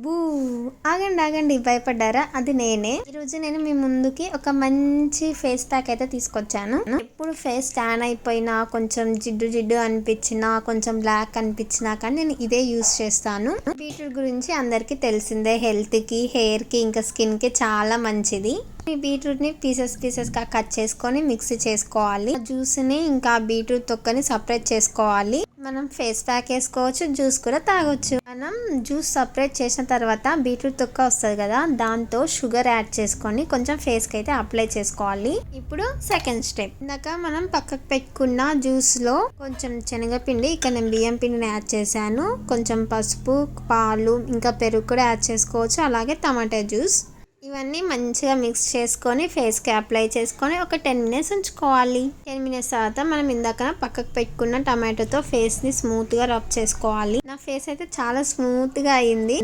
బూ ఆగండి ఆగండి, భయపడ్డారా? అది నేనే. ఈరోజు నేను మీ ముందుకి ఒక మంచి ఫేస్ ప్యాక్ అయితే తీసుకొచ్చాను. ఎప్పుడు ఫేస్ ట్యాన్ అయిపోయినా, కొంచెం జిడ్డు జిడ్డు అనిపించినా, కొంచెం బ్లాక్ అనిపించినా కానీ నేను ఇదే యూస్ చేస్తాను. బీట్రూట్ గురించి అందరికీ తెలిసిందే, హెల్త్ కి, హెయిర్ కి, ఇంకా స్కిన్ కి చాలా మంచిది. ఈ బీట్రూట్ ని పీసెస్ గా కట్ చేసుకొని మిక్సీ చేసుకోవాలి. జ్యూస్ ని ఇంకా బీట్రూట్ తొక్కని సపరేట్ చేసుకోవాలి. మనం ఫేస్ ప్యాక్ వేసుకోవచ్చు, జ్యూస్ కూడా తాగొచ్చు. మనం జ్యూస్ సపరేట్ చేసిన తర్వాత బీట్రూట్ తొక్క వస్తుంది కదా, దాంతో షుగర్ యాడ్ చేసుకొని కొంచెం ఫేస్ కి అయితే అప్లై చేసుకోవాలి. ఇప్పుడు సెకండ్ స్టెప్, ఇందాక మనం పక్కకు పెట్టుకున్న జ్యూస్ లో కొంచెం శనగపిండి, ఇక్కడ నేను బియ్యం పిండిని యాడ్ చేశాను, కొంచెం పసుపు, పాలు, ఇంకా పెరుగు కూడా యాడ్ చేసుకోవచ్చు, అలాగే టమాటా జ్యూస్. ఇవన్నీ మంచిగా మిక్స్ చేసుకొని ఫేస్ కి అప్లై చేసుకొని ఒక 10 మినిట్స్ ఉంచుకోవాలి. 10 మినిట్స్ తర్వాత మనం ఇందాక పక్కకు పెట్టుకున్న టమాటోతో ఫేస్ ని స్మూత్ గా రబ్ చేసుకోవాలి. నా ఫేస్ అయితే చాలా స్మూత్ గా అయింది.